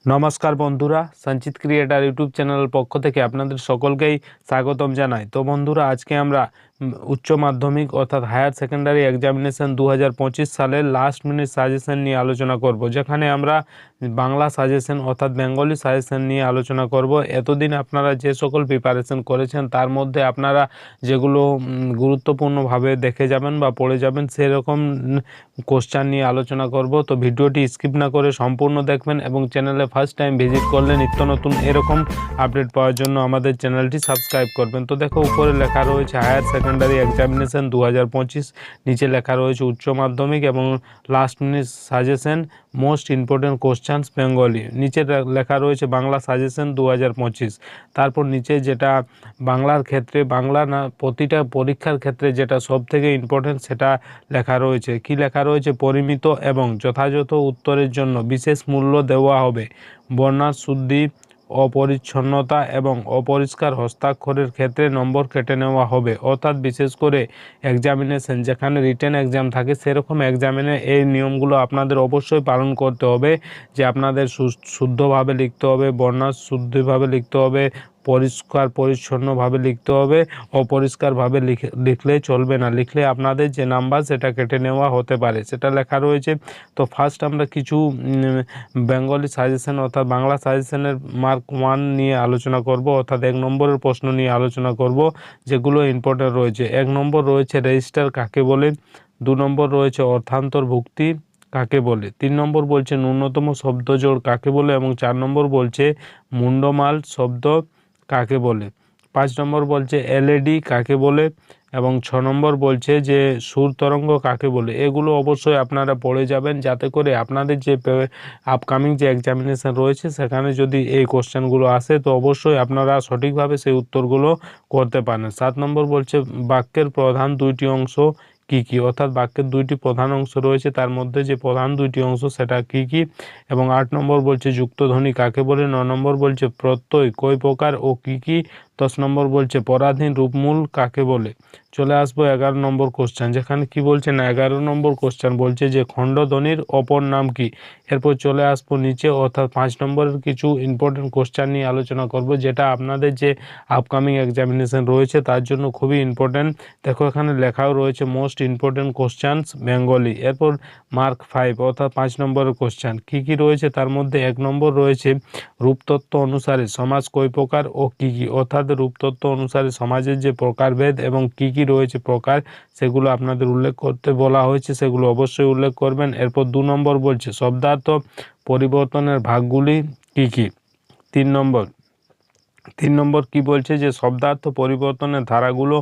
নমস্কার বন্ধুরা, সঞ্চিত ক্রিয়েটার ইউটিউব চ্যানেলের পক্ষ থেকে আপনাদের সকলকেই স্বাগতম জানাই। তো বন্ধুরা, আজকে আমরা উচ্চ মাধ্যমিক অর্থাৎ হায়ার সেকেন্ডারি এক্সামিনেশন 2025 সালের লাস্ট মিনিট সাজেশন নিয়ে আলোচনা করব, যেখানে আমরা বাংলা সাজেশন অর্থাৎ বেঙ্গলি সাজেশন নিয়ে আলোচনা করব। এতদিন আপনারা যে সকল প্রিপারেশন করেছেন তার মধ্যে আপনারা যেগুলো গুরুত্বপূর্ণভাবে দেখে যাবেন বা পড়ে যাবেন সেরকম কোশ্চেন নিয়ে আলোচনা করব। তো ভিডিওটি স্কিপ না করে সম্পূর্ণ দেখবেন এবং চ্যানেলে ফার্স্ট টাইম ভিজিট করলে নিত্য নতুন এরকম আপডেট পাওয়ার জন্য আমাদের চ্যানেলটি সাবস্ক্রাইব করবেন। তো দেখো, উপরে লেখা রয়েছে হায়ার সেকেন্ডারি এক্সামিনেশন 2025, নিচে লেখা রয়েছে উচ্চ মাধ্যমিক এবং last minute suggestion most important questions Bengali. নিচে লেখা রয়েছে বাংলা সাজেশন 2025। তারপর নিচে যেটা বাংলার ক্ষেত্রে, বাংলা না প্রতিটা পরীক্ষার ক্ষেত্রে যেটা সব থেকে ইম্পর্টেন্ট সেটা লেখা রয়েছে। কি লেখা রয়েছে? পরিমিত এবং যথাযথ উত্তরের জন্য বিশেষ মূল্য দেওয়া হবে। বর্ণার শুদ্ধি, অপরিচ্ছন্নতা এবং অপরিষ্কার হস্তাক্ষরের ক্ষেত্রে নম্বর কেটে নেওয়া হবে। অর্থাৎ বিশেষ করে এক্সামিনেশন যেখানে রিটেন এক্সাম থাকে সেরকম এক্সামিনে এই নিয়মগুলো আপনাদের অবশ্যই পালন করতে হবে, যে আপনাদের শুদ্ধভাবে লিখতে হবে, বর্ণার শুদ্ধভাবে লিখতে হবে, পরিষ্কার পরিচ্ছন্নভাবে লিখতে হবে। অপরিষ্কারভাবে লিখলে চলবে না, লিখলে আপনাদের যে নাম্বার সেটা কেটে নেওয়া হতে পারে, সেটা লেখা রয়েছে। তো ফার্স্ট আমরা কিছু বেঙ্গলি সাজেশন অর্থাৎ বাংলা সাজেশনের মার্ক 1 নিয়ে আলোচনা করব, অর্থাৎ 1 নম্বরের প্রশ্ন নিয়ে আলোচনা করব, যেগুলো ইম্পর্টেন্ট রয়েছে। 1 নম্বর রয়েছে রেজিস্টার কাকে বলে, 2 নম্বর রয়েছে অর্থান্তর্ভুক্তি কাকে বলে, 3 নম্বর বলছে ন্যূনতম শব্দজোড় কাকে বলে এবং 4 নম্বর বলছে মুন্ডমাল শব্দ কাকে বলে, 5 নম্বর বলছে এলইডি কাকে বলে এবং 6 নম্বর বলছে যে সুর তরঙ্গ কাকে বলে। এগুলো অবশ্যই আপনারা পড়ে যাবেন, যাতে করে আপনাদের যে আপকামিং যে এক্সামিনেশন রয়েছে সেখানে যদি এই কোশ্চেনগুলো আসে তো অবশ্যই আপনারা সঠিকভাবে সেই উত্তরগুলো করতে পারেন। 7 নম্বর বলছে বাক্যের প্রধান দুইটি অংশ কি কি, অর্থাৎ বাক্যের দুইটি প্রধান অংশ রয়েছে, তার মধ্যে যে প্রধান দুইটি অংশ সেটা কি কি। এবং 8 নম্বর বলছে যুক্তধ্বনি কাকে বলে, 9 নম্বর বলছে প্রত্যয় কয় প্রকার ও কি কি, 10 নম্বর বলছে পরাধীন রূপমূল কাকে বলে। চলে আসবো 11 নম্বর কোশ্চেন, যেখানে কি বলছে না 11 নম্বর কোশ্চেন বলছে যে খণ্ডধ্বনির অপর নাম কি। এরপর চলে আসবো নিচে, অর্থাৎ 5 নম্বরের কিছু ইম্পর্টেন্ট কোশ্চেন নিয়ে আলোচনা করব, যেটা আপনাদের যে আপকামিং এক্সামিনেশন রয়েছে তার জন্য খুবই ইম্পর্টেন্ট। দেখো, এখানে লেখাও রয়েছে মোস্ট ইম্পর্টেন্ট কোশ্চেন্স বেঙ্গলি। এরপর মার্ক 5 অর্থাৎ 5 নম্বরের কোশ্চেন কি কি রয়েছে, তার মধ্যে 1 নম্বর রয়েছে রূপতত্ত্ব অনুসারে সমাজ কয় প্রকার ও কি কি, অর্থাৎ রূপতত্ত্ব অনুসারে সমাজের যে প্রকারভেদ এবং কি কি রয়েছে প্রকার সেগুলো আপনাদের উল্লেখ করতে বলা হয়েছে, সেগুলো অবশ্যই উল্লেখ করবেন। এরপর 2 নম্বর বলছে শব্দার্থ পরিবর্তনের ভাগগুলি কি কি। 3 নম্বর কি বলছে যে শব্দার্থ পরিবর্তনের ধারাগুলো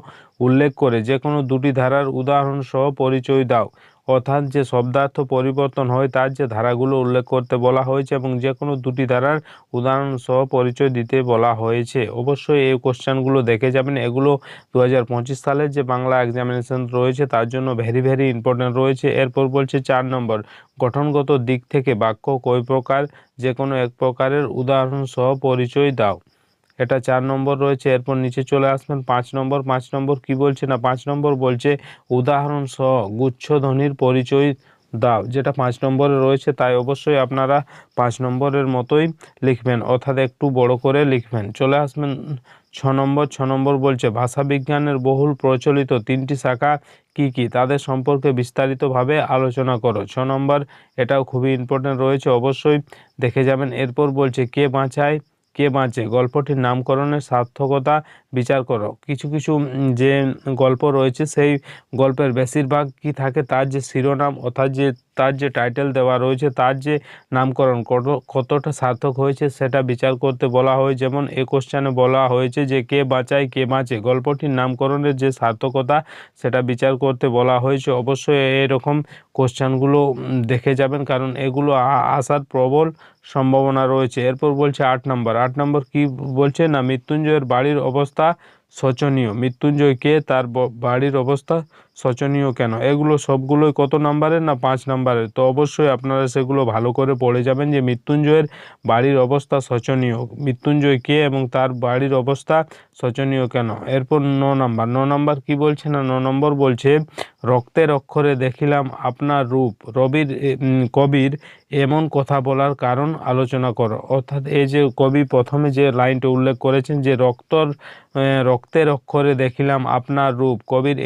উল্লেখ করে যে কোনো দুটি ধারার উদাহরণ সহ পরিচয় দাও। অর্থাৎ যে শব্দার্থ পরিবর্তন হয় তার যে ধারাগুলো উল্লেখ করতে বলা হয়েছে এবং যে কোনো দুটি ধারার উদাহরণ সহ পরিচয় দিতে বলা হয়েছে। অবশ্যই এই কোশ্চেনগুলো দেখে যাবেন, এগুলো 2025 সালের যে বাংলা এক্সামিনেশন রয়েছে তার জন্য ভেরি ভেরি ইম্পর্টেন্ট রয়েছে। এরপর বলছে 4 নম্বর গঠনগত দিক থেকে বাক্য কয় প্রকার, যে কোনো এক প্রকারের উদাহরণ সহ পরিচয় দাও। এটা 4 নম্বর রয়েছে। এরপর নিচে চলে আসবেন 5 নম্বর। 5 নম্বর কি বলছে না 5 নম্বর বলছে উদাহরণ সহ গুচ্ছধ্বনির পরিচয় দাও, যেটা 5 নম্বরে রয়েছে, তাই অবশ্যই আপনারা 5 নম্বরের মতোই লিখবেন, অর্থাৎ একটু বড় করে লিখবেন। চলে আসবেন 6 নম্বর। 6 নম্বর বলছে ভাষাবিজ্ঞানের বহুল প্রচলিত 3টি শাখা কি কি, তাদের সম্পর্কে বিস্তারিতভাবে আলোচনা করো। 6 নম্বর, এটাও খুবই ইম্পর্টেন্ট রয়েছে, অবশ্যই দেখে যাবেন। এরপর বলছে কে বাঁচায় কে বাঁচে, গল্পটির নামকরণের সার্থকতা বিচার করো। কিছু কিছু যে গল্প রয়েছে সেই গল্পের বেশিরভাগ কি থাকে, তার যে শিরোনাম অর্থাৎ যে তার যে টাইটেল দেওয়া রয়েছে তার যে নামকরণ কতটা সার্থক হয়েছে সেটা বিচার করতে বলা হয়। যেমন এই কোশ্চেনে বলা হয়েছে যে কে বাঁচায় কে বাঁচে, গল্পটির নামকরণের যে সার্থকতা সেটা বিচার করতে বলা হয়েছে। অবশ্যই এরকম কোশ্চেনগুলো দেখে যাবেন, কারণ এগুলো আসার প্রবল সম্ভাবনা রয়েছে। এরপর বলছে 8 নম্বর। 8 নম্বর কি বলছে না মৃত্যুঞ্জয়ের বাড়ির অবস্থা শোচনীয়, মৃত্যুঞ্জয় কে, তার বাড়ির অবস্থা শোচনীয় কেন? এগুলো সবগুলোই কত নাম্বারের? না 5 নাম্বারের। তো অবশ্যই আপনারা সেগুলো ভালো করে পড়ে যাবেন যে মৃত্যুঞ্জয়ের বাড়ির অবস্থা শোচনীয়। মৃত্যুঞ্জয় কে এবং তার বাড়ির অবস্থা শোচনীয় কেন? এরপর 9 নাম্বার। 9 নাম্বার কি বলছে? না 9 নম্বর বলছে রক্তের অক্ষরে দেখিলাম আপনার রূপ। কবির এমন কথা বলার কারণ আলোচনা করো। অর্থাৎ এই যে কবি প্রথমে যে লাইনটা উল্লেখ করেছেন যে রক্তের অক্ষরে দেখিলাম আপনার রূপ, কবির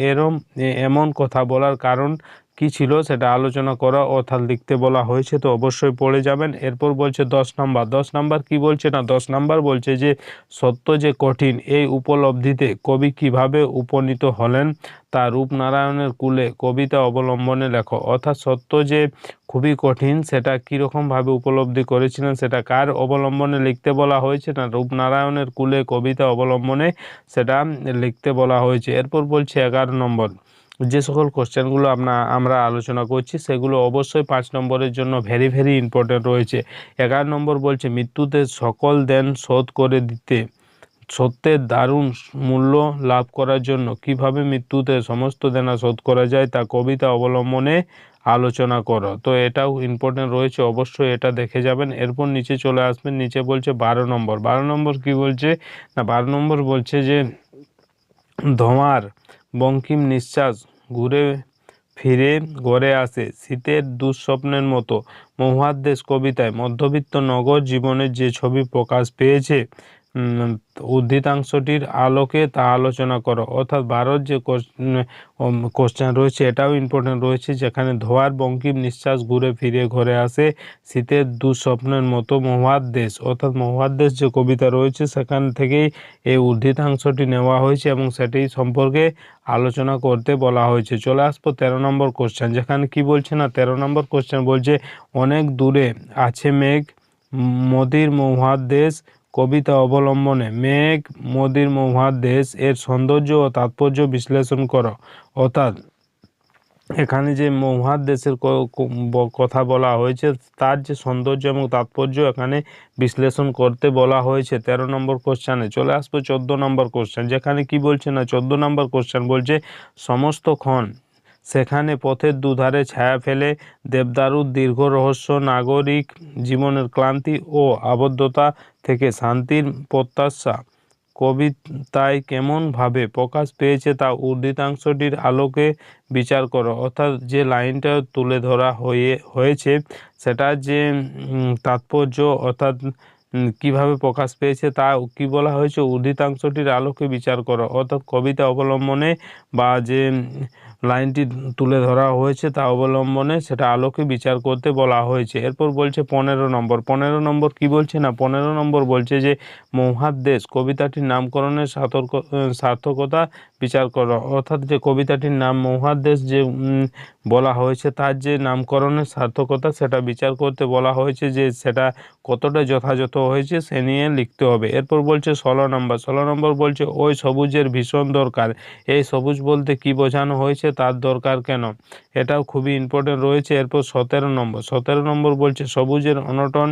এমন কথা বলার কারণ কি ছিল সেটা আলোচনা করা অর্থাৎ লিখতে বলা হয়েছে। তো অবশ্যই পড়ে যাবেন। এরপর বলছে 10 নাম্বার। 10 নাম্বার কি বলছে? না 10 নাম্বার বলছে যে সত্য যে কঠিন এই উপলব্ধিতে কবি কিভাবে উপনীত হলেন তা রূপনারায়ণের কূলে কবিতা অবলম্বনে লেখো। অর্থাৎ সত্য যে খুবই কঠিন সেটা কীরকমভাবে উপলব্ধি করেছিলেন সেটা কার অবলম্বনে লিখতে বলা হয়েছে? না রূপনারায়ণের কূলে কবিতা অবলম্বনে সেটা লিখতে বলা হয়েছে। এরপর বলছে 11 নম্বর। যে সকল কোশ্চেনগুলো আমরা আলোচনা করছি সেগুলো অবশ্যই 5 নম্বরের জন্য ভেরি ভেরি ইম্পর্টেন্ট রয়েছে। 11 নম্বর বলছে মৃত্যুতে সকল দেন শোধ করে দিতে সত্যের দারুণ মূল্য লাভ করার জন্য কিভাবে মৃত্যুতে সমস্ত দেনা শোধ করা যায় তা কবিতা অবলম্বনে আলোচনা করো। তো এটাও ইম্পর্টেন্ট রয়েছে, অবশ্যই এটা দেখে যাবেন। এরপর নিচে চলে আসবেন। নিচে বলছে 12 নম্বর। 12 নম্বর কি বলছে? না 12 নম্বর বলছে যে ধোঁয়ার বঙ্কিম নিঃশ্বাস ঘুরে ফিরে ঘরে আসে শীতের দুঃস্বপ্নের মতো। মহাদেশ কবিতায় মধ্যবিত্ত নগর জীবনের যে ছবি প্রকাশ পেয়েছে উদ্ধৃতাংশটির আলোকে তা আলোচনা করো। অর্থাৎ 12 যে কোশ্চেন রয়েছে এটাও ইম্পর্টেন্ট রয়েছে, যেখানে ধোয়ার বঙ্কিম নিঃশ্বাস ঘুরে ফিরে ঘরে আসে শীতের দুঃস্বপ্নের মতো মহাদেশ, অর্থাৎ মহাদেশ যে কবিতা রয়েছে সেখান থেকেই এই উদ্ধৃতাংশটি নেওয়া হয়েছে এবং সেটি সম্পর্কে আলোচনা করতে বলা হয়েছে। চলে আসবো 13 নম্বর কোশ্চেন, যেখানে কি বলছে? না 13 নম্বর কোশ্চেন বলছে অনেক দূরে আছে মেঘ মোদির মহাদেশ কবিতা অবলম্বনে মেঘ মোদির মহাদেশ এর সৌন্দর্য ও তাৎপর্য বিশ্লেষণ করো। অর্থাৎ এখানে যে মহাদেশের কথা বলা হয়েছে তার যে সৌন্দর্য এবং তাৎপর্য এখানে বিশ্লেষণ করতে বলা হয়েছে 13 নম্বর কোশ্চেনে। চলে আসবো 14 নম্বর কোশ্চেন, যেখানে কি বলছে? না 14 নম্বর কোশ্চেন বলছে সমস্ত ক্ষণ সেখানে পথের দুধারে ছায়া ফেলে দেবদারুর দীর্ঘ রহস্য নাগরিক জীবনের ক্লান্তি ও আবদ্ধতা থেকে শান্তির প্রত্যাশা কবিতায় কেমনভাবে প্রকাশ পেয়েছে তা উদ্ধৃতাংশটির আলোকে বিচার করো। অর্থাৎ যে লাইনটা তুলে ধরা হয়েছে সেটা যে তাৎপর্য অর্থাৎ কিভাবে প্রকাশ পেয়েছে তা কি বলা হয়েছে? উদ্ধৃতাংশটির আলোকে বিচার করো। অর্থাৎ কবিতা অবলম্বনে বা যে লাইনটি তুলে ধরা হয়েছে তা অবলম্বনে সেটা আলোকে বিচার করতে বলা হয়েছে। এরপর বলছে 15 নম্বর। 15 নম্বর কি বলছে? না 15 নম্বর বলছে যে মহাদেশ কবিতাটির নামকরণের সার্থকতা বিচার করো। অর্থাৎ যে কবিতাটির নাম মহাদেশ যে বলা হয়েছে তার যে নামকরণের সার্থকতা সেটা বিচার করতে বলা হয়েছে, যে সেটা কতটা যথাযথ হয়েছে সে নিয়ে লিখতে হবে। এরপর বলছে 16 নম্বর। 16 নম্বর বলছে ওই সবুজের ভীষণ দরকার। এই সবুজ বলতে কি বোঝানো হয়েছে, তার দরকার কেন, এটাও খুবই ইম্পর্টেন্ট রয়েছে। এরপর 17 নম্বর। 17 নম্বর বলছে সবুজের অনটন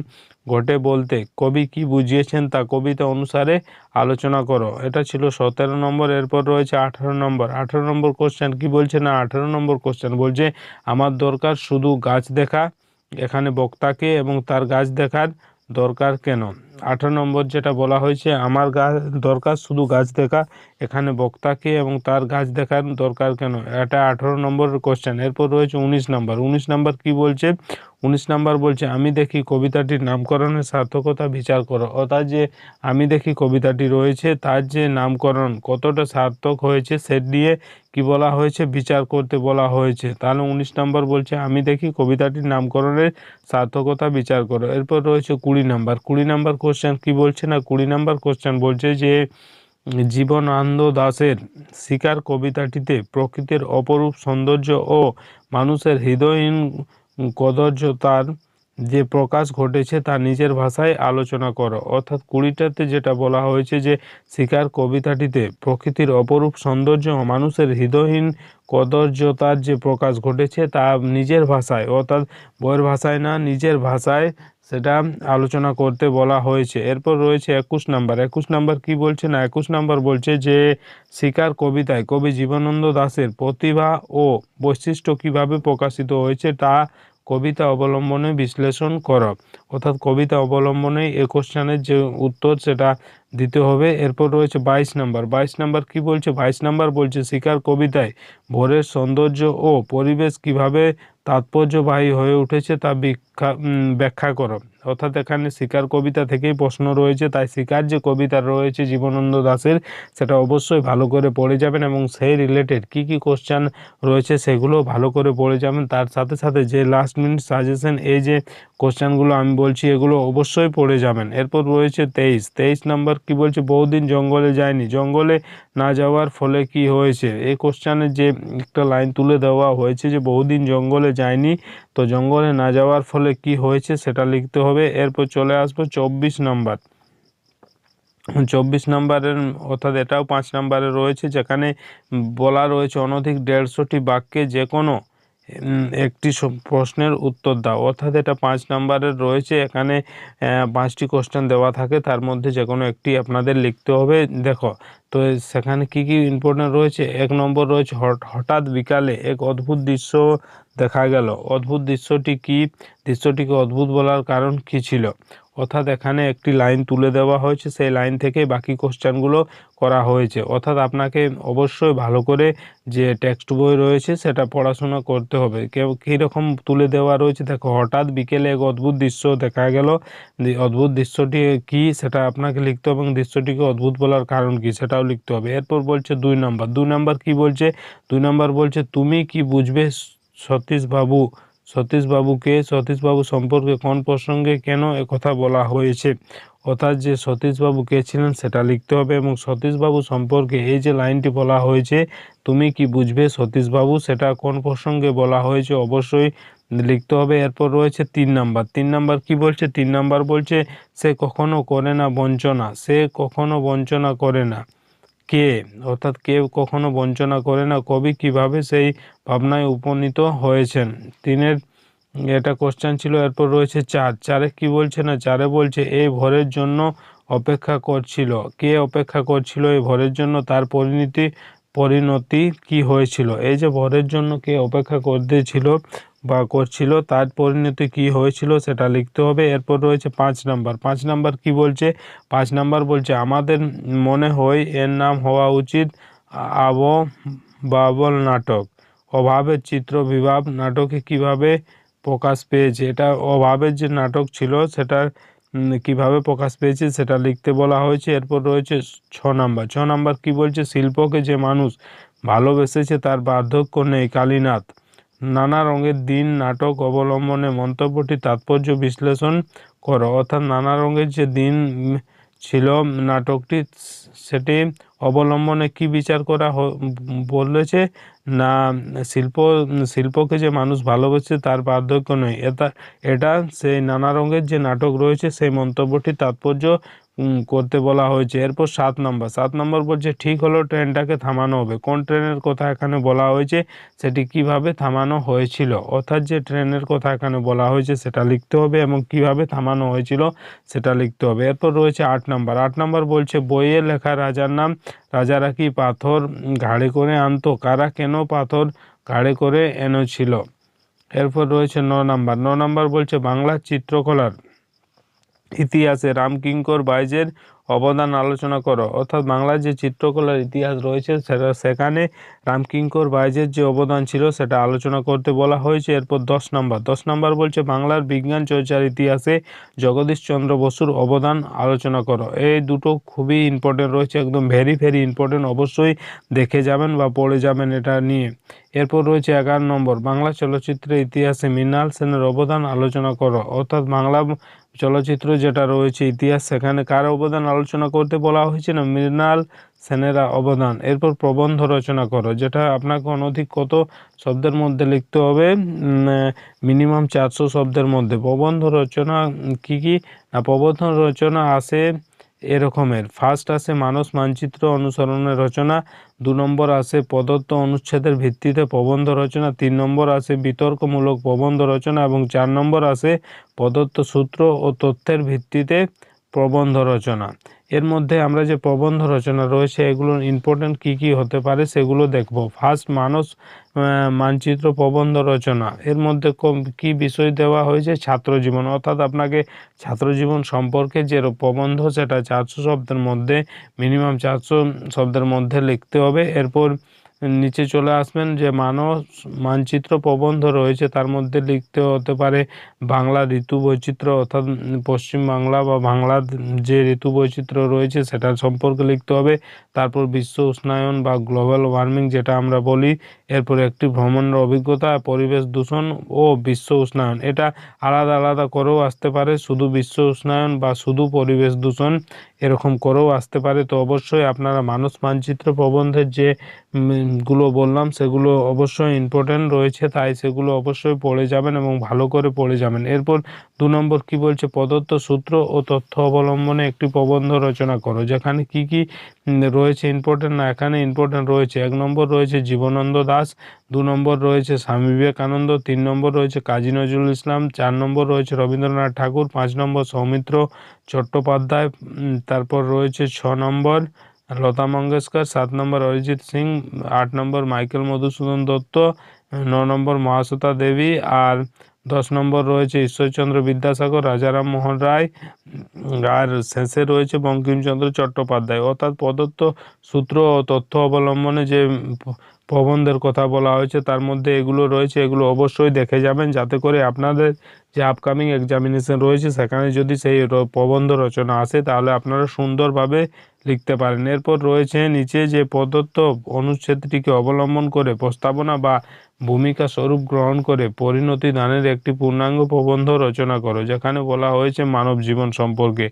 ঘটে বলতে কবি কি বুঝিয়েছেন তা কবিতা অনুসারে আলোচনা করো। এটা ছিল 17 নম্বর। এরপর রয়েছে 18 নম্বর। 18 নম্বর কোশ্চেন কি বলছে? না 18 নম্বর কোশ্চেন বলছে আমার দরকার শুধু গাছ দেখা। এখানে বক্তাকে এবং তার গাছ দেখার দরকার কেন? 18 নম্বর যেটা বলা হয়েছে আমার দরকার শুধু গাছ দেখা, এখানে বক্তাকে এবং তার গাছ দেখার দরকার কেন? এটা 18 নম্বরের কোশ্চেন। এরপর রয়েছে 19 নম্বর। 19 নম্বর কি বলছে? 19 নম্বর বলছে আমি দেখি কবিতাটির নামকরণের সার্থকতা বিচার করো। অর্থাৎ যে আমি দেখি কবিতাটি রয়েছে তার যে নামকরণ কতটা সার্থক হয়েছে সে নিয়ে কি বলা হয়েছে? বিচার করতে বলা হয়েছে। তাহলে 19 নম্বর বলছে আমি দেখি কবিতাটির নামকরণের সার্থকতা বিচার করো। এরপর রয়েছে 20 নম্বর। 20 নম্বর কোশ্চেন কি বলছে? না 20 নম্বর কোশ্চেন বলছে যে জীবনানন্দ দাশের শিকার কবিতাটিতে প্রকৃতির অপরূপ সৌন্দর্য ও মানুষের হৃদয়হীন কদর্যতার যে প্রকাশ ঘটেছে তা নিজের ভাষায় আলোচনা করো। অর্থাৎ 20টাতে যেটা বলা হয়েছে যে শিকার কবিতাটিতে প্রকৃতির অপরূপ সৌন্দর্য ও মানুষের হৃদয়হীন কদর্যতার যে প্রকাশ ঘটেছে তা নিজের ভাষায়, অর্থাৎ বইয়ের ভাষায় না, নিজের ভাষায় সেটা আলোচনা করতে বলা হয়েছে। এরপর রয়েছে 21 নাম্বার। 21 নাম্বার কি বলছে না, 21 নাম্বার বলছে যে শিকার কবিতায় কবি জীবনানন্দ দাশের প্রতিভা ও বৈশিষ্ট্য কিভাবে প্রকাশিত হয়েছে তা কবিতা অবলম্বনে বিশ্লেষণ করো। অর্থাৎ কবিতা অবলম্বনে এই কোশ্চেনের যে উত্তর সেটা দিতে হবে। এরপর রয়েছে 22 নাম্বার। 22 নাম্বার কি বলছে, 22 নাম্বার বলছে শিকার কবিতায় ভোরের সৌন্দর্য ও পরিবেশ কিভাবে তাৎপর্যবাহী হয়ে উঠেছে তা ব্যাখ্যা করো। অর্থাৎ এখানে শিকার কবিতা থেকেই প্রশ্ন রয়েছে, তাই শিকার যে কবিতা রয়েছে জীবনানন্দ দাশের সেটা অবশ্যই ভালো করে পড়ে যাবেন এবং সেই রিলেটেড কি কি কোশ্চেন রয়েছে সেগুলো ভালো করে পড়ে যাবেন। তার সাথে সাথে যে লাস্ট মিনিট সাজেশন এই যে কোশ্চেনগুলো আমি বলছি এগুলো অবশ্যই পড়ে যাবেন। এরপর রয়েছে 23 নাম্বার কি বলছে, বহুদিন জঙ্গলে যায়নি, জঙ্গলে না যাওয়ার ফলে কি হয়েছে। এই কোশ্চেনের যে একটা লাইন তুলে দেওয়া হয়েছে যে বহুদিন জঙ্গলে যায়নি, তো জঙ্গলে না যাওয়ার ফলে কি হয়েছে সেটা লিখতে হবে। এরপর চলে আসবো 24 নাম্বার। 24 নাম্বারের অর্থাৎ এটাও 5 নাম্বারে রয়েছে, যেখানে বলা রয়েছে অনধিক 150টি বাক্যে যে কোনো একটি প্রশ্নের উত্তর দাও। অর্থাৎ এটা 5 নাম্বারের রয়েছে, এখানে 5টি কোশ্চেন দেওয়া থাকে, তার মধ্যে যে কোনো একটি আপনাদের লিখতে হবে। দেখো তো সেখানে কি কি ইম্পর্টেন্ট রয়েছে। 1 নম্বর রয়েছে হঠাৎ বিকালে এক অদ্ভুত দৃশ্য দেখা গেল। অদ্ভুত দৃশ্যটি কি, দৃশ্যটিকে অদ্ভুত বলার কারণ কি ছিল। অর্থাৎ এখানে একটি লাইন তুলে দেওয়া হয়েছে, সেই লাইন থেকে বাকি কোশ্চেনগুলো করা হয়েছে। অর্থাৎ আপনাকে অবশ্যই ভালো করে যে টেক্সট বই রয়েছে সেটা পড়াশোনা করতে হবে। কীরকম তুলে দেওয়া রয়েছে দেখো, হঠাৎ বিকেলে এক অদ্ভুত দৃশ্য দেখা গেল, অদ্ভুত দৃশ্যটি কি সেটা আপনাকে লিখতে হবে এবং দৃশ্যটিকে অদ্ভুত বলার কারণ কি সেটাও লিখতে হবে। এরপর বলছে 2 নম্বর। 2 নম্বর কি বলছে, 2 নম্বর বলছে তুমি কি বুঝবে সতীশবাবু, সতীশবাবুকে, সতীশবাবু সম্পর্কে কোন প্রসঙ্গে কেন একথা বলা হয়েছে। অর্থাৎ যে সতীশবাবু কে ছিলেন সেটা লিখতে হবে এবং সতীশবাবু সম্পর্কে এই যে লাইনটি বলা হয়েছে তুমি কি বুঝবে সতীশবাবু, সেটা কোন প্রসঙ্গে বলা হয়েছে অবশ্যই লিখতে হবে। এরপর রয়েছে 3 নম্বর। 3 নম্বর কি বলছে, 3 নম্বর বলছে সে কখনো করে না বঞ্চনা, সে কখনো বঞ্চনা করে না কে, অর্থাৎ কে কখনো বঞ্চনা করে না, কবি কিভাবে সেই ভাবনায় উপনীত হয়েছেন। 3-এর এটা কোশ্চেন ছিল। এরপর রয়েছে 4। কি বলছে না, 4-এ বলছে এই ভোরের জন্য অপেক্ষা করছিল, কে অপেক্ষা করছিল এই ভোরের জন্য, তার পরিণতি কি হয়েছিল। এই যে ভোরের জন্য কে অপেক্ষা করতেছিল বা করছিল তার পরিণতি কি হয়েছিল সেটা লিখতে হবে। এরপর রয়েছে 5 নম্বর। 5 নম্বর কি বলছে, 5 নম্বর বলছে আমাদের মনে হয় এর নাম হওয়া উচিত আববাবল নাটক। অভাবের চিত্র বিভাব নাটকে কিভাবে প্রকাশ পেয়েছে, এটা অভাবের যে নাটক ছিল সেটা কিভাবে প্রকাশ পেয়েছে সেটা লিখতে বলা হয়েছে। এরপর রয়েছে 6 নম্বর। 6 নম্বর কি বলছে, শিল্পকে যে মানুষ ভালোবেসেছে তার বার্ধক্য নেই। কালীনাথ। নানা রঙের দিন নাটক অবলম্বনে মন্তব্যটি তাৎপর্য বিশ্লেষণ করো। অর্থাৎ নানা রঙের যে দিন ছিল নাটকটি সেটি অবলম্বনে কি বিচার করা বলেছে না, শিল্পকে যে মানুষ ভালোবাসে তার বার্ধক্য নয়, এটা সেই নানা রঙের যে নাটক রয়েছে সেই মন্তব্যটি তাৎপর্য করতে বলা হয়েছে। এরপর 7 নম্বর। 7 নম্বর বলছে ঠিক হলো ট্রেনটাকে থামানো হবে। কোন ট্রেনের কথা এখানে বলা হয়েছে, সেটি কিভাবে থামানো হয়েছিল। অর্থাৎ যে ট্রেনের কথা এখানে বলা হয়েছে সেটা লিখতে হবে এবং কিভাবে থামানো হয়েছিল সেটা লিখতে হবে। এরপর রয়েছে 8 নম্বর। 8 নম্বর বলছে বইয়ে লেখা রাজার নাম, রাজারা কি পাথর ঘাড়ে করে আনতো, কারা কেন পাথর ঘাড়ে করে এনেছিল। এরপর রয়েছে 9 নম্বর। 9 নম্বর বলছে বাংলার চিত্রকলার ইতিহাসে রামকিঙ্কর বাইজের অবদান আলোচনা করো। অর্থাৎ বাংলার যে চিত্রকলার ইতিহাস রয়েছে সেখানে রামকিঙ্কর বাইজের যে অবদান ছিল সেটা আলোচনা করতে বলা হয়েছে। এরপর 10 নম্বর। 10 নম্বর বলছে বাংলার বিজ্ঞান চর্চার ইতিহাসে জগদীশচন্দ্র বসুর অবদান আলোচনা করো। এই দুটো খুবই ইম্পর্টেন্ট রয়েছে, একদম ভেরি ইম্পর্টেন্ট, অবশ্যই দেখে যাবেন বা পড়ে যাবেন এটা নিয়ে। এরপর রয়েছে 11 নম্বর। বাংলা চলচ্চিত্রের ইতিহাসে মৃণাল সেনের অবদান আলোচনা করো। অর্থাৎ বাংলা চলচ্চিত্র যেটা রয়েছে ইতিহাস, সেখানে কার অবদান আলোচনা করতে বলা হয়েছে না মৃণাল সেনের অবদান। এরপর প্রবন্ধ রচনা করো, যেটা আপনাকে অনধিক কত শব্দের মধ্যে লিখতে হবে, মিনিমাম 400 শব্দের মধ্যে। প্রবন্ধ রচনা কি কি না, প্রবন্ধ রচনা আসে এরকমের: ফার্স্ট আসে মানস মানচিত্র অনুসরণের রচনা, 2 নম্বর আসে প্রদত্ত অনুচ্ছেদের ভিত্তিতে প্রবন্ধ রচনা, 3 নম্বর আসে বিতর্কমূলক প্রবন্ধ রচনা এবং 4 নম্বর আসে প্রদত্ত সূত্র ও তথ্যের ভিত্তিতে প্রবন্ধ রচনা। এর মধ্যে আমরা যে প্রবন্ধ রচনা রয়েছে এগুলোর ইম্পর্টেন্ট কি কি হতে পারে সেগুলো দেখব। ফার্স্ট মানস মানচিত্র প্রবন্ধ রচনা, এর মধ্যে কি বিষয় দেওয়া হয়েছে, ছাত্রজীবন, অর্থাৎ আপনাকে ছাত্রজীবন সম্পর্কে যে প্রবন্ধ সেটা 400 শব্দের মধ্যে, মিনিমাম 400 শব্দের মধ্যে লিখতে হবে। এরপর নিচে চলে আসবেন যে মানস মানচিত্র প্রবন্ধ রয়েছে তার মধ্যে লিখতে হতে পারে বাংলা ঋতু বৈচিত্র্য, অর্থাৎ পশ্চিম বাংলা বা বাংলার যে ঋতু বৈচিত্র্য রয়েছে সেটার সম্পর্কে লিখতে হবে। তারপর বিশ্ব উষ্ণায়ন বা গ্লোবাল ওয়ার্মিং যেটা আমরা বলি। এরপর একটি ভ্রমণের অভিজ্ঞতা, পরিবেশ দূষণ ও বিশ্ব উষ্ণায়ন, এটা আলাদা আলাদা করেও আসতে পারে, শুধু বিশ্ব উষ্ণায়ন বা শুধু পরিবেশ দূষণ এরকম করেও আসতে পারে। তো অবশ্যই আপনারা মানস মানচিত্র প্রবন্ধের যে গুলো বললাম সেগুলো অবশ্যই ইম্পর্টেন্ট রয়েছে, তাই সেগুলো অবশ্যই পড়ে যাবেন এবং ভালো করে পড়ে যাবেন। এরপর 2 নম্বর কি বলছে, প্রদত্ত সূত্র ও তথ্য অবলম্বনে একটি প্রবন্ধ রচনা করো, যেখানে কি কি রয়েছে ইম্পর্টেন্ট না, এখানে ইম্পর্টেন্ট রয়েছে 1 নম্বর রয়েছে জীবনানন্দ দাশ, 2 নম্বর রয়েছে স্বামী বিবেকানন্দ, 3 নম্বর রয়েছে কাজী নজরুল ইসলাম, 4 নম্বর রয়েছে রবীন্দ্রনাথ ঠাকুর, 5 নম্বর সৌমিত্র চট্টোপাধ্যায়, তারপর রয়েছে 6 নম্বর লতা মঙ্গেশকর, 7 নম্বর অরিজিৎ সিং, 8 নম্বর মাইকেল মধুসূদন দত্ত, 9 নম্বর মহাশ্বেতা দেবী, আর 10 নম্বর রয়েছে ঈশ্বরচন্দ্র বিদ্যাসাগর, রাজারাম মোহন রায়, আর শেষে রয়েছে বঙ্কিমচন্দ্র চট্টোপাধ্যায়। অর্থাৎ প্রদত্ত সূত্র ও তথ্য অবলম্বনে যে প্রবন্ধের কথা বলা হয়েছে তার মধ্যে এগুলো রয়েছে, এগুলো অবশ্যই দেখে যাবেন, যাতে করে আপনাদের যে আপকামিং এক্সামিনেশন রয়েছে সেখানে যদি সেই প্রবন্ধ রচনা আসে তাহলে আপনারা সুন্দরভাবে লিখতে পারেন। এরপর রয়েছে নিচে যে প্রদত্ত অনুচ্ছেদটিকে অবলম্বন করে প্রস্তাবনা বা ভূমিকা স্বরূপ গ্রহণ করে পরিণতি দানের একটি পূর্ণাঙ্গ প্রবন্ধ রচনা করো, যেখানে বলা হয়েছে মানব জীবন সম্পর্কে।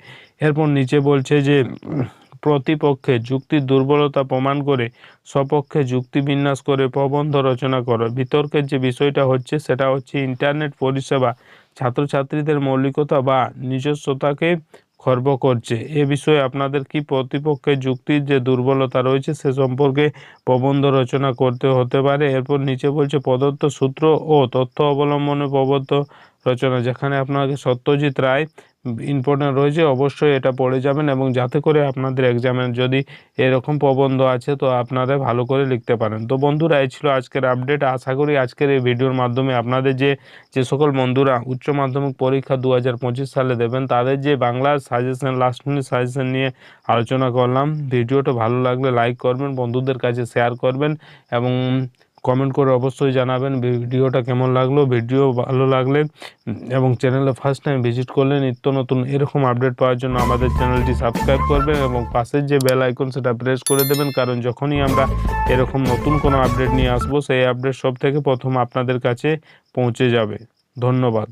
এরপর নিচে বলছে যে প্রতিপক্ষে যুক্তির দুর্বলতা প্রমাণ করে স্বপক্ষে যুক্তি বিন্যাস করে প্রবন্ধ রচনা করো। বিতর্কের যে বিষয়টা হচ্ছে সেটা হচ্ছে ইন্টারনেট পরিষেবা ছাত্রছাত্রীদের মৌলিকতা বা নিজস্বতাকে খর্ব করছে। এ বিষয়ে আপনাদের কি প্রতিপক্ষের যুক্তির যে দুর্বলতা রয়েছে সে সম্পর্কে প্রবন্ধ রচনা করতে হতে পারে। এরপর নিচে বলছে প্রদত্ত সূত্র ও তথ্য অবলম্বনে প্রবন্ধ রচনা, যেখানে আপনাকে সত্যজিৎ রায় ইম্পর্টেন্ট রয়েছে, অবশ্যই এটা পড়ে যাবেন এবং যাতে করে আপনাদের এক্সামে যদি এরকম প্রবন্ধ আছে তো আপনারা ভালো করে লিখতে পারেন। তো বন্ধুরা এই ছিল আজকের আপডেট। আশা করি আজকের এই ভিডিওর মাধ্যমে আপনাদের যে সকল বন্ধুরা উচ্চ মাধ্যমিক পরীক্ষা 2025 সালে দেবেন তাদের যে বাংলার সাজেশন, লাস্ট মিনিট সাজেশন নিয়ে আলোচনা করলাম। ভিডিওটা ভালো লাগলে লাইক করবেন, বন্ধুদের কাছে শেয়ার করবেন এবং কমেন্ট করে অবশ্যই জানাবেন ভিডিওটা কেমন লাগলো। ভিডিও ভালো লাগলে এবং চ্যানেলে ফার্স্ট টাইম ভিজিট করলে নিত্য নতুন এরকম আপডেট পাওয়ার জন্য আমাদের চ্যানেলটি সাবস্ক্রাইব করবেন এবং পাশের যে বেল আইকন সেটা প্রেস করে দেবেন, কারণ যখনই আমরা এরকম নতুন কোনো আপডেট নিয়ে আসবো সেই আপডেট সব থেকে প্রথম আপনাদের কাছে পৌঁছে যাবে। ধন্যবাদ।